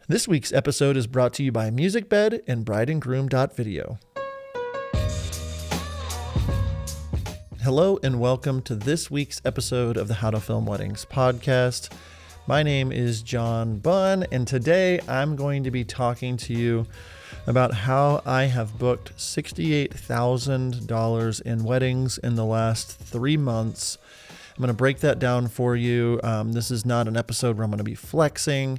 This week's episode is brought to you by MusicBed and bridegroomvideoo. Hello and welcome to this week's episode of the How to Film Weddings podcast. My name is John Bunn, and today I'm going to be talking to you about how I have booked $68,000 in weddings in the last 3 months. I'm going to break that down for you. This is not an episode where I'm going to be flexing,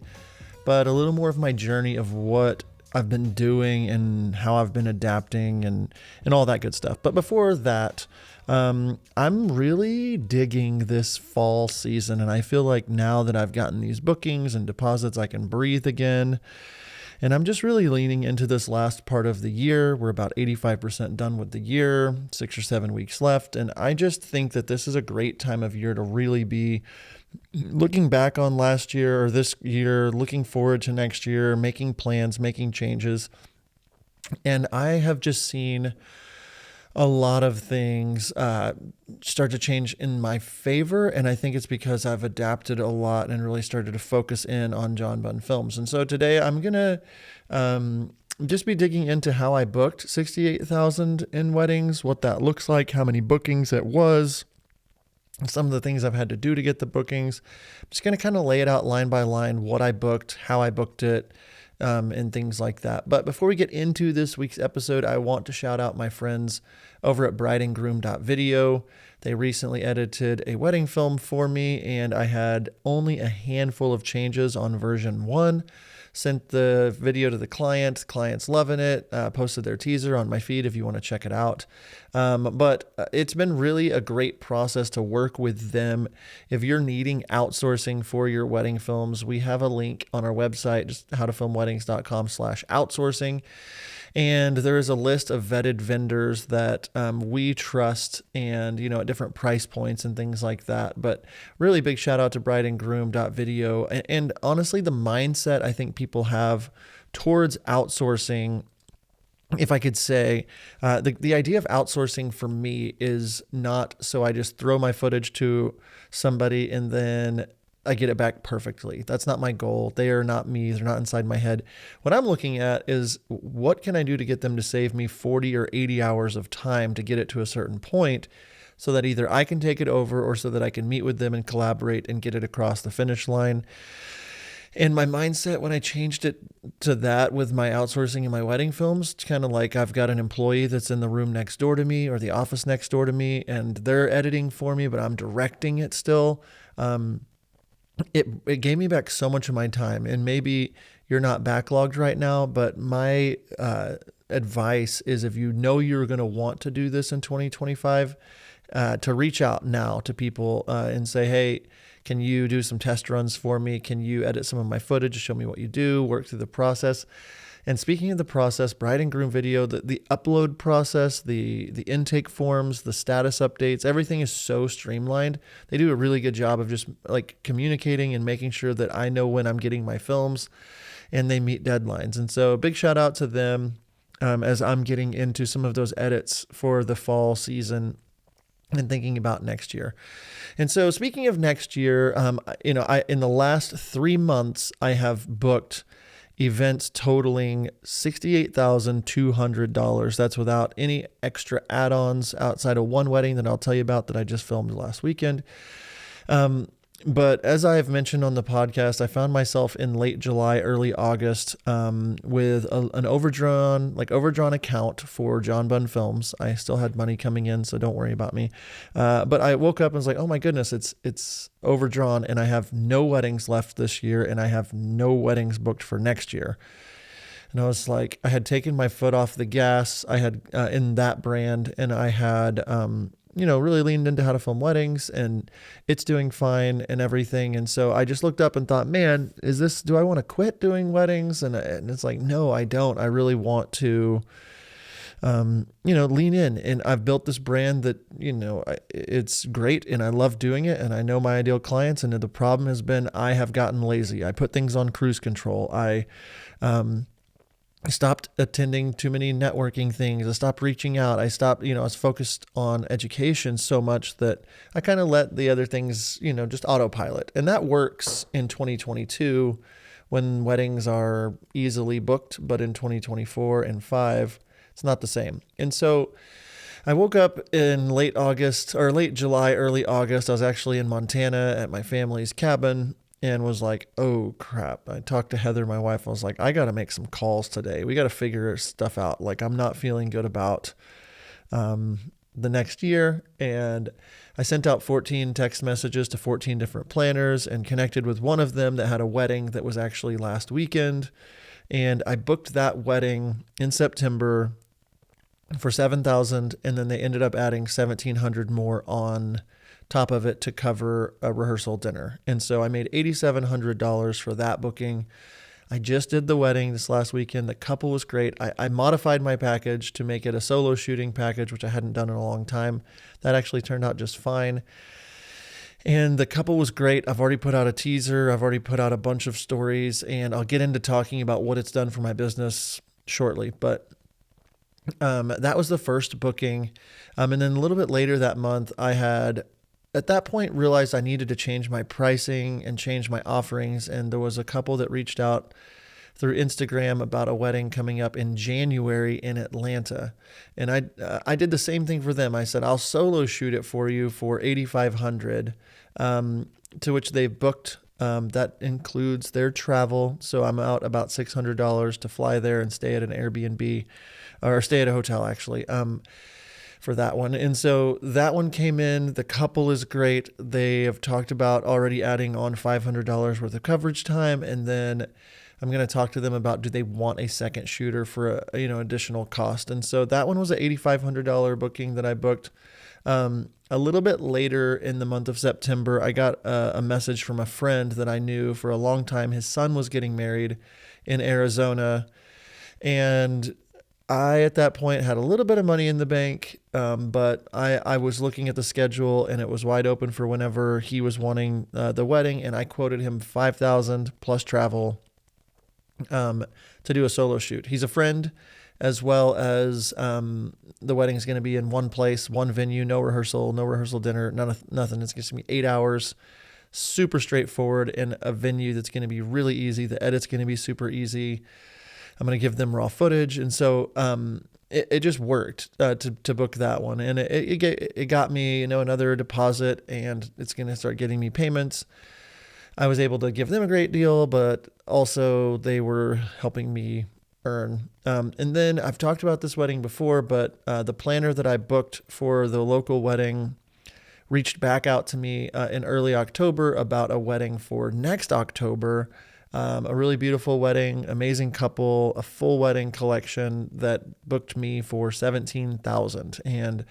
but a little more of my journey of what I've been doing and how I've been adapting and all that good stuff. But before that, I'm really digging this fall season, and I feel like now that I've gotten these bookings and deposits, I can breathe again. And I'm just really leaning into this last part of the year. We're about 85% done with the year, 6 or 7 weeks left. And I just think that this is a great time of year to really be looking back on last year or this year, looking forward to next year, making plans, making changes. And I have just seen a lot of things start to change in my favor. And I think it's because I've adapted a lot and really started to focus in on John Bunn films. And so today I'm going to just be digging into how I booked 68,000 in weddings, what that looks like, how many bookings it was, some of the things I've had to do to get the bookings. I'm just going to kind of lay it out line by line, what I booked, how I booked it, and things like that. But before we get into this week's episode, I want to shout out my friends over at bridegroomvideoo. They recently edited a wedding film for me, and I had only a handful of changes on version 1. Sent the video to the client's loving it, posted their teaser on my feed if you want to check it out. But it's been really a great process to work with them. If you're needing outsourcing for your wedding films, we have a link on our website, just howtofilmweddings.com/outsourcing. And there is a list of vetted vendors that we trust and, at different price points and things like that. But really big shout out to bridegroomvideoo. And honestly, the mindset I think people have towards outsourcing, if I could say, the idea of outsourcing for me is not so I just throw my footage to somebody and then I get it back perfectly. That's not my goal. They are not me. They're not inside my head. What I'm looking at is what can I do to get them to save me 40 or 80 hours of time to get it to a certain point so that either I can take it over or so that I can meet with them and collaborate and get it across the finish line. And my mindset when I changed it to that with my outsourcing and my wedding films, it's kind of like I've got an employee that's in the room next door to me or the office next door to me, and they're editing for me, but I'm directing it still. It gave me back so much of my time, and maybe you're not backlogged right now, but my advice is if you know you're going to want to do this in 2025, to reach out now to people and say, hey, can you do some test runs for me? Can you edit some of my footage to show me what you do, work through the process? And speaking of the process, bride and groom video, the upload process, the intake forms, the status updates, everything is so streamlined. They do a really good job of just like communicating and making sure that I know when I'm getting my films and they meet deadlines. And so a big shout out to them as I'm getting into some of those edits for the fall season and thinking about next year. And so speaking of next year, in the last 3 months, I have booked events totaling $68,200. That's without any extra add-ons outside of one wedding that I'll tell you about that I just filmed last weekend. But as I've mentioned on the podcast, I found myself in late July, early August with an overdrawn account for John Bunn films. I still had money coming in, so don't worry about me. But I woke up and was like, oh my goodness, it's overdrawn, and I have no weddings left this year, and I have no weddings booked for next year. And I was like, I had taken my foot off the gas. I had in that brand, and I had really leaned into how to film weddings, and it's doing fine and everything. And so I just looked up and thought, man, do I want to quit doing weddings? And it's like, no, I don't. I really want to, lean in. And I've built this brand that, it's great and I love doing it. And I know my ideal clients. And the problem has been, I have gotten lazy. I put things on cruise control. I stopped attending too many networking things. I stopped reaching out. I was focused on education so much that I kind of let the other things, just autopilot. And that works in 2022 when weddings are easily booked, but in 2024 and 5, it's not the same. And so I woke up in late July, early August. I was actually in Montana at my family's cabin and was like, oh crap. I talked to Heather, my wife. I was like, I got to make some calls today. We got to figure stuff out. Like, I'm not feeling good about the next year. And I sent out 14 text messages to 14 different planners and connected with one of them that had a wedding that was actually last weekend. And I booked that wedding in September for $7,000, and then they ended up adding $1,700 more on top of it to cover a rehearsal dinner. And so I made $8,700 for that booking. I just did the wedding this last weekend. The couple was great. I modified my package to make it a solo shooting package, which I hadn't done in a long time. That actually turned out just fine. And the couple was great. I've already put out a teaser. I've already put out a bunch of stories, and I'll get into talking about what it's done for my business shortly. But that was the first booking. And then a little bit later that month, I had, at that point, realized I needed to change my pricing and change my offerings. And there was a couple that reached out through Instagram about a wedding coming up in January in Atlanta. And I did the same thing for them. I said, I'll solo shoot it for you for $8,500, to which they booked. That includes their travel. So I'm out about $600 to fly there and stay at an Airbnb, or stay at a hotel actually, for that one. And so that one came in. The couple is great. They have talked about already adding on $500 worth of coverage time. And then I'm going to talk to them about, do they want a second shooter for additional cost? And so that one was an $8,500 booking that I booked. A little bit later in the month of September, I got a message from a friend that I knew for a long time. His son was getting married in Arizona, and I, at that point, had a little bit of money in the bank, but I was looking at the schedule, and it was wide open for whenever he was wanting the wedding, and I quoted him $5,000 plus travel to do a solo shoot. He's a friend, as well as the wedding is going to be in one place, one venue, no rehearsal dinner, nothing. It's going to be 8 hours, super straightforward, in a venue that's going to be really easy. The edit's going to be super easy. I'm going to give them raw footage. And so it just worked to book that one. And it got me, another deposit, and it's going to start getting me payments. I was able to give them a great deal, but also they were helping me earn. And then I've talked about this wedding before, but the planner that I booked for the local wedding reached back out to me in early October about a wedding for next October. A really beautiful wedding, amazing couple, a full wedding collection that booked me for $17,000. And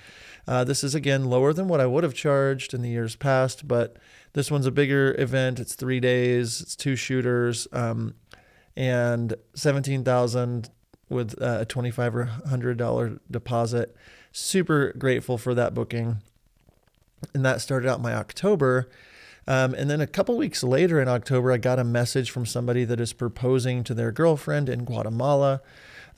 this is, again, lower than what I would have charged in the years past, but this one's a bigger event. It's 3 days, it's 2 shooters, and $17,000 with a $2,500 deposit. Super grateful for that booking. And that started out my October. And then a couple weeks later in October, I got a message from somebody that is proposing to their girlfriend in Guatemala.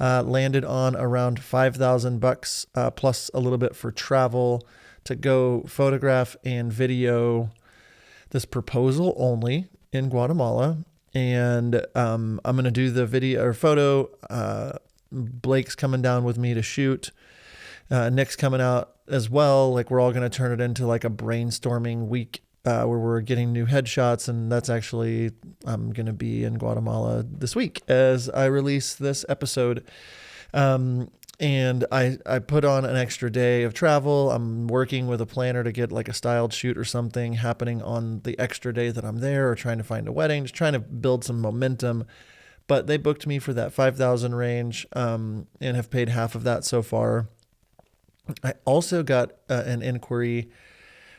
Landed on around $5,000 plus a little bit for travel to go photograph and video this proposal only in Guatemala. And I'm going to do the video or photo. Blake's coming down with me to shoot. Nick's coming out as well. Like, we're all going to turn it into like a brainstorming week where we're getting new headshots. And that's actually, I'm going to be in Guatemala this week as I release this episode. And I put on an extra day of travel. I'm working with a planner to get like a styled shoot or something happening on the extra day that I'm there, or trying to find a wedding, just trying to build some momentum. But they booked me for that 5,000 range, and have paid half of that so far. I also got an inquiry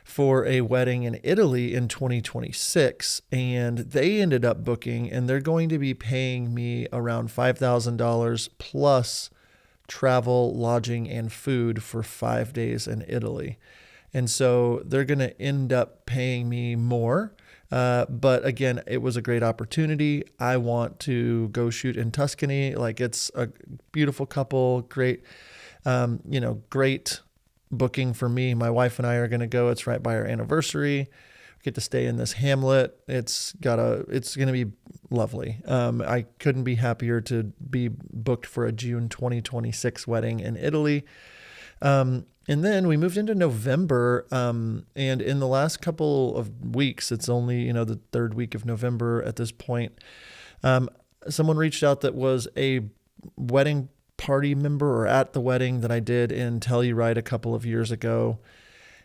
for a wedding in Italy in 2026, and they ended up booking, and they're going to be paying me around $5,000 plus travel, lodging, and food for 5 days in Italy. And so they're going to end up paying me more. But again, it was a great opportunity. I want to go shoot in Tuscany. Like, it's a beautiful couple, great, great booking for me. My wife and I are going to go. It's right by our anniversary. get to stay in this hamlet. It's going to be lovely. I couldn't be happier to be booked for a June 2026 wedding in Italy. And then we moved into November. And in the last couple of weeks, it's only, the third week of November at this point. Someone reached out that was a wedding party member or at the wedding that I did in Telluride a couple of years ago.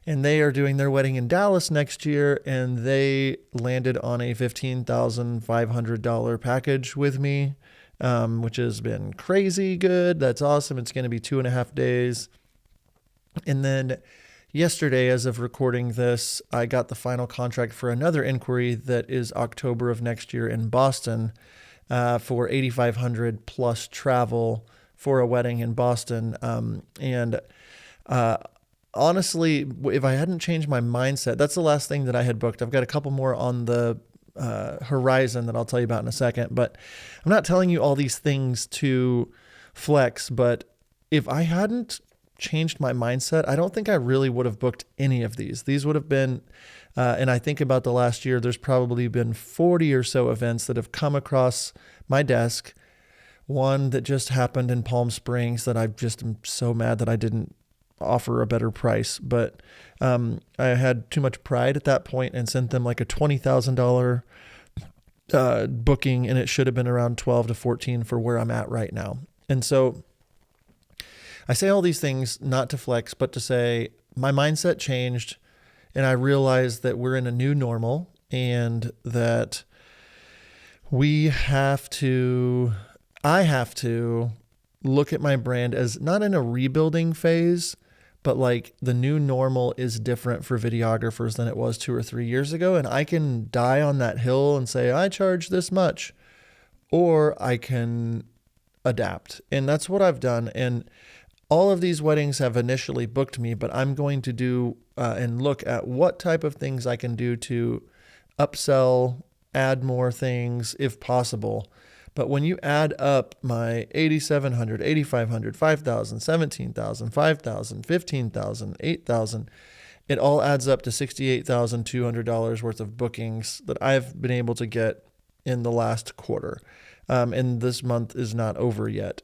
And they are doing their wedding in Dallas next year, and they landed on a $15,500 package with me, which has been crazy good. That's awesome. It's going to be 2.5 days. And then yesterday, as of recording this, I got the final contract for another inquiry that is October of next year in Boston for $8,500 plus travel for a wedding in Boston. Honestly, if I hadn't changed my mindset, that's the last thing that I had booked. I've got a couple more on the horizon that I'll tell you about in a second, but I'm not telling you all these things to flex, but if I hadn't changed my mindset, I don't think I really would have booked any of these. These would have been, and I think about the last year, there's probably been 40 or so events that have come across my desk. One that just happened in Palm Springs that I just am so mad that I didn't offer a better price, but I had too much pride at that point and sent them like a $20,000 booking, and it should have been around 12 to 14 for where I'm at right now. And so I say all these things not to flex, but to say my mindset changed, and I realized that we're in a new normal and that I have to look at my brand as not in a rebuilding phase, but like the new normal is different for videographers than it was 2 or 3 years ago. And I can die on that hill and say, I charge this much, or I can adapt. And that's what I've done. And all of these weddings have initially booked me, but I'm going to do and look at what type of things I can do to upsell, add more things if possible. But when you add up my $8,700, $8,500, $5,000, $17,000, $5,000, $15,000, $8,000, it all adds up to $68,200 worth of bookings that I've been able to get in the last quarter. And this month is not over yet.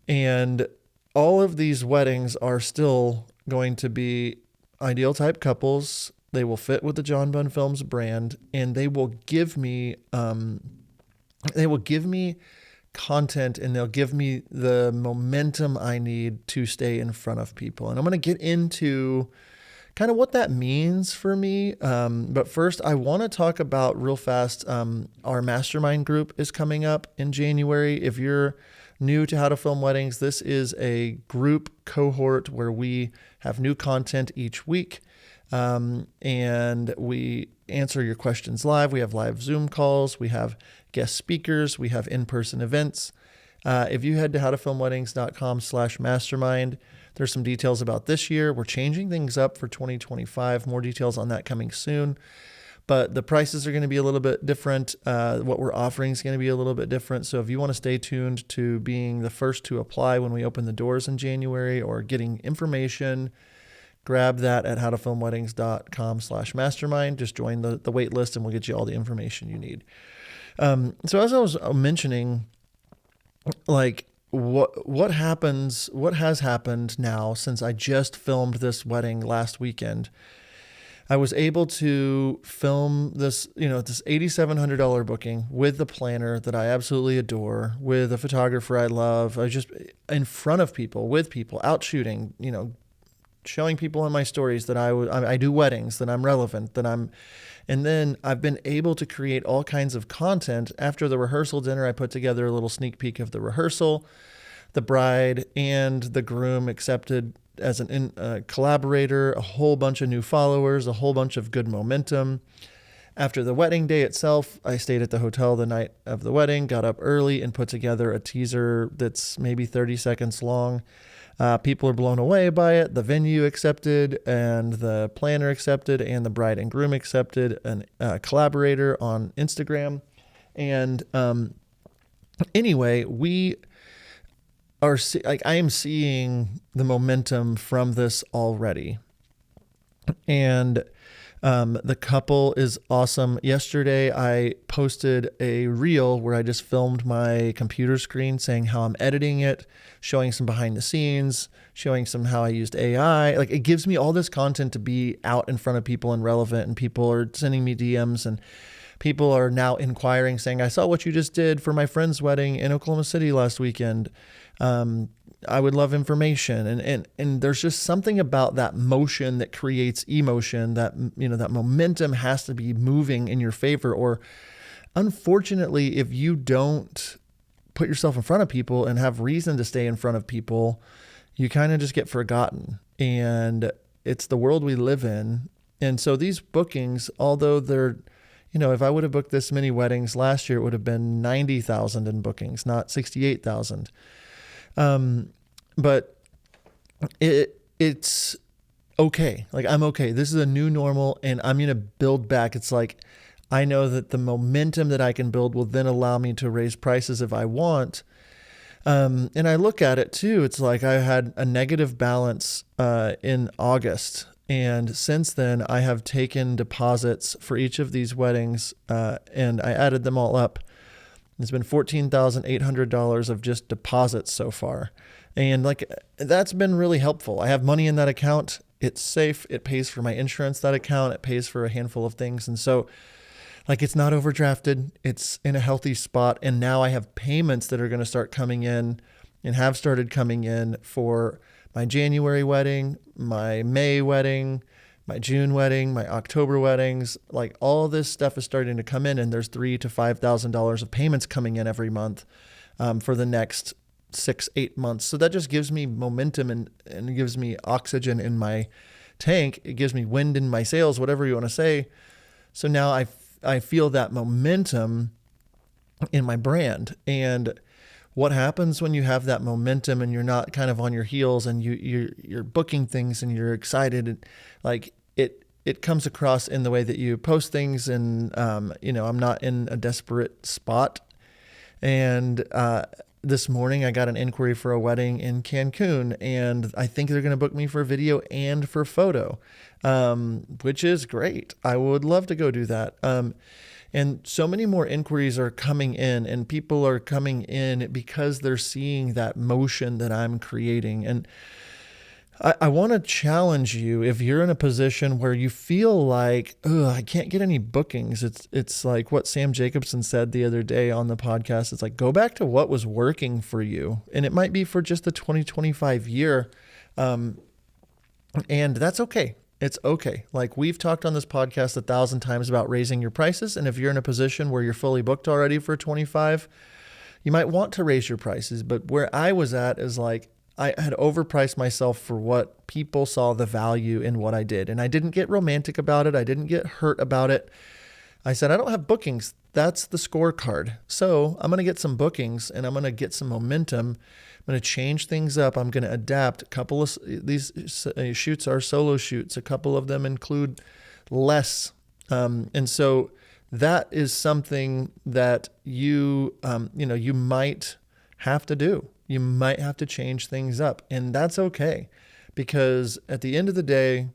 And all of these weddings are still going to be ideal type couples. They will fit with the John Bunn Films brand, and they will give me content, and they'll give me the momentum I need to stay in front of people. And I'm going to get into kind of what that means for me. But first, I want to talk about real fast, our mastermind group is coming up in January. If you're new to How to Film Weddings, this is a group cohort where we have new content each week. And we answer your questions live. We have live Zoom calls. We have guest speakers. We have in-person events. If you head to howtofilmweddings.com/mastermind, there's some details about this year. We're changing things up for 2025. More details on that coming soon. But the prices are going to be a little bit different. What we're offering is going to be a little bit different. So if you want to stay tuned to being the first to apply when we open the doors in January, or getting information, grab that at howtofilmweddings.com/mastermind. Just join the wait list and we'll get you all the information you need. So as I was mentioning, like what has happened now since I just filmed this wedding last weekend. I was able to film this $8,700 booking with the planner that I absolutely adore, with a photographer I love. I was just in front of people, with people, out shooting, showing people in my stories that I do weddings, that I'm relevant, and then I've been able to create all kinds of content. After the rehearsal dinner, I put together a little sneak peek of the rehearsal. The bride and the groom accepted as a collaborator, a whole bunch of new followers, a whole bunch of good momentum. After the wedding day itself, I stayed at the hotel the night of the wedding, got up early and put together a teaser that's maybe 30 seconds long. People are blown away by it. The venue accepted, and the planner accepted, and the bride and groom accepted a collaborator on Instagram. And anyway, I am seeing the momentum from this already. And The couple is awesome. Yesterday, I posted a reel where I just filmed my computer screen saying how I'm editing it, showing some behind the scenes, showing some how I used AI. Like, it gives me all this content to be out in front of people and relevant, and people are sending me DMs, and people are now inquiring saying, I saw what you just did for my friend's wedding in Oklahoma City last weekend. I would love information. And there's just something about that motion that creates emotion, that, that momentum has to be moving in your favor. Or unfortunately, if you don't put yourself in front of people and have reason to stay in front of people, you kind of just get forgotten. And it's the world we live in. And so these bookings, although they're, if I would have booked this many weddings last year, it would have been 90,000 in bookings, not 68,000. But it's okay. Like, I'm okay. This is a new normal, and I'm going to build back. It's like, I know that the momentum that I can build will then allow me to raise prices if I want. And I look at it too. It's like I had a negative balance, in August. And since then I have taken deposits for each of these weddings, and I added them all up. It's been $14,800 of just deposits so far. And like, that's been really helpful. I have money in that account. It's safe. It pays for my insurance, that account. It pays for a handful of things. And so, like, it's not overdrafted. It's in a healthy spot. And now I have payments that are going to start coming in and have started coming in for my January wedding, my May wedding, my June wedding, my October weddings. Like, all this stuff is starting to come in, and there's $3,000 to $5,000 of payments coming in every month, for the next 6-8 months. So that just gives me momentum, and it gives me oxygen in my tank. It gives me wind in my sails, whatever you want to say. So now I feel that momentum in my brand. And what happens when you have that momentum and you're not kind of on your heels, and you're booking things and you're excited, and like, it comes across in the way that you post things. And, I'm not in a desperate spot. And, this morning I got an inquiry for a wedding in Cancun, and I think they're going to book me for video and for photo, which is great. I would love to go do that. And so many more inquiries are coming in, and people are coming in because they're seeing that motion that I'm creating. And I want to challenge you, if you're in a position where you feel like, I can't get any bookings. It's like what Sam Jacobson said the other day on the podcast. It's like, go back to what was working for you. And it might be for just the 2025 year. And that's okay. It's okay. Like, we've talked on this podcast 1,000 times about raising your prices. And if you're in a position where you're fully booked already for 25, you might want to raise your prices. But where I was at is like, I had overpriced myself for what people saw the value in what I did. And I didn't get romantic about it. I didn't get hurt about it. I said, I don't have bookings. That's the scorecard. So I'm going to get some bookings, and I'm going to get some momentum. I'm going to change things up. I'm going to adapt. A couple of these shoots are solo shoots. A couple of them include less. And so that is something that you might have to do. You might have to change things up, and that's okay, because at the end of the day,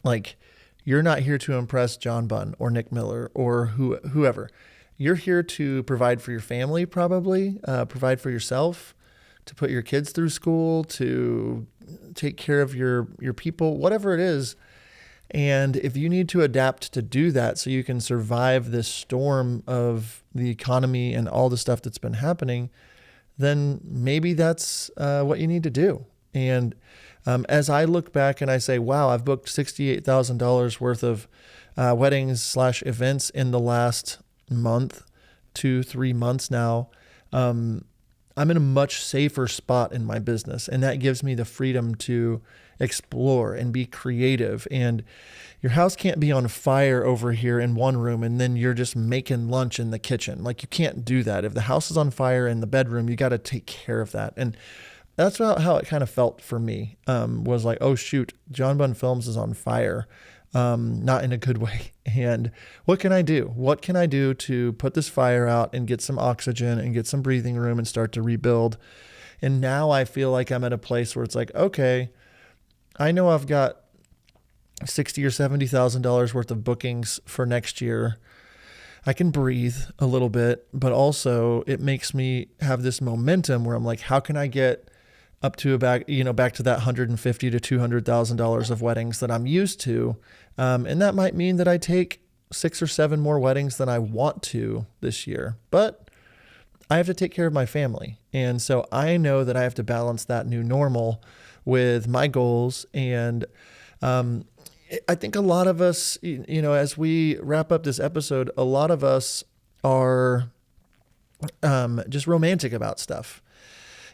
like, you're not here to impress John Bunn or Nick Miller or whoever. You're here to provide for your family, probably, provide for yourself, to put your kids through school, to take care of your people, whatever it is. And if you need to adapt to do that so you can survive this storm of the economy and all the stuff that's been happening, then maybe that's what you need to do. And as I look back and I say, wow, I've booked $68,000 worth of weddings/events in the last month, 2-3 months now, I'm in a much safer spot in my business. And that gives me the freedom to explore and be creative. And your house can't be on fire over here in one room and then you're just making lunch in the kitchen. Like, you can't do that. If the house is on fire in the bedroom, you got to take care of that. And that's how it kind of felt for me, was like, oh shoot, John Bunn Films is on fire. Not in a good way. And what can I do? What can I do to put this fire out and get some oxygen and get some breathing room and start to rebuild? And now I feel like I'm at a place where it's like, okay, I know I've got $60,000 or $70,000 worth of bookings for next year, I can breathe a little bit, but also it makes me have this momentum where I'm like, how can I get up to back to that $150,000 to $200,000 of weddings that I'm used to. And that might mean that I take 6 or 7 more weddings than I want to this year, but I have to take care of my family. And so I know that I have to balance that new normal with my goals. And I think a lot of us, as we wrap up this episode, a lot of us are just romantic about stuff.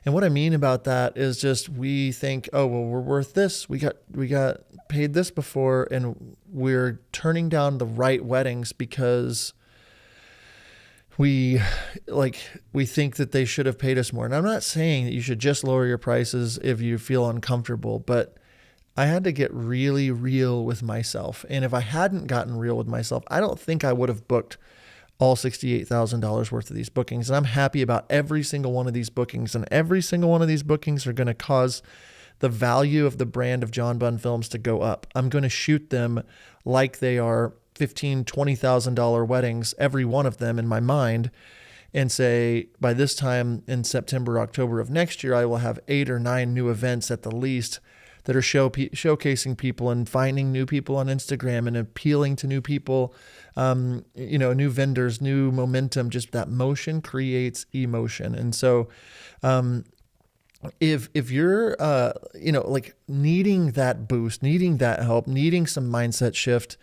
And what I mean about that is just we think, oh, well, we're worth this. We got paid this before, and we're turning down the right weddings because we think that they should have paid us more. And I'm not saying that you should just lower your prices if you feel uncomfortable, but I had to get really real with myself. And if I hadn't gotten real with myself, I don't think I would have booked all $68,000 worth of these bookings. And I'm happy about every single one of these bookings. And every single one of these bookings are going to cause the value of the brand of John Bunn Films to go up. I'm going to shoot them like they are $15,000, $20,000 weddings, every one of them in my mind, and say, by this time in September, October of next year, I will have 8 or 9 new events at the least that are showcasing people and finding new people on Instagram and appealing to new people, new vendors, new momentum. Just that motion creates emotion. And so if you're, needing that boost, needing that help, needing some mindset shift,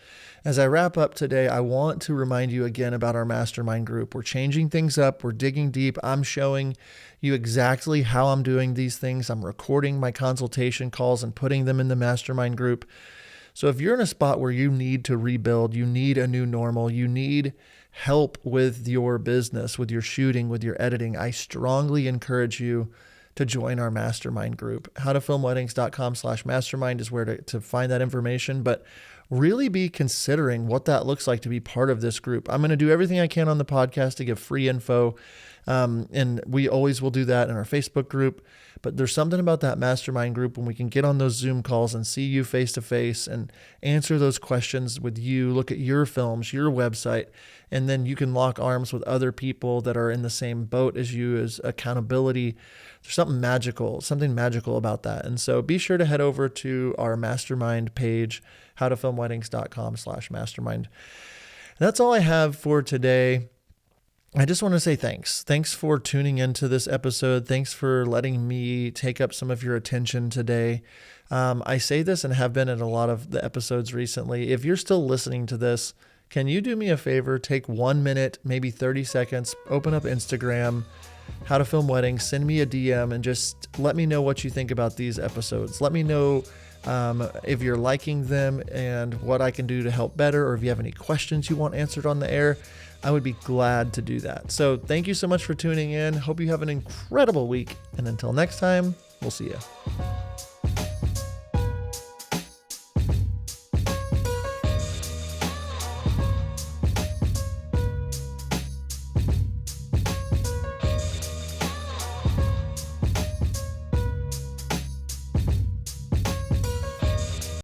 as I wrap up today, I want to remind you again about our mastermind group. We're changing things up. We're digging deep. I'm showing you exactly how I'm doing these things. I'm recording my consultation calls and putting them in the mastermind group. So if you're in a spot where you need to rebuild, you need a new normal, you need help with your business, with your shooting, with your editing, I strongly encourage you to join our mastermind group. howtofilmweddings.com/mastermind is where to find that information. But really be considering what that looks like to be part of this group. I'm going to do everything I can on the podcast to give free info. And we always will do that in our Facebook group. But there's something about that mastermind group when we can get on those Zoom calls and see you face to face and answer those questions with you, look at your films, your website, and then you can lock arms with other people that are in the same boat as you, as accountability. There's something magical about that. And so be sure to head over to our mastermind page, howtofilmweddings.com/mastermind. That's all I have for today. I just want to say thanks. Thanks for tuning into this episode. Thanks for letting me take up some of your attention today. I say this and have been in a lot of the episodes recently. If you're still listening to this, can you do me a favor? Take 1 minute, maybe 30 seconds, open up Instagram, How to Film Weddings, send me a DM, and just let me know what you think about these episodes. Let me know if you're liking them and what I can do to help better, or if you have any questions you want answered on the air. I would be glad to do that. So thank you so much for tuning in. Hope you have an incredible week. And until next time, we'll see you.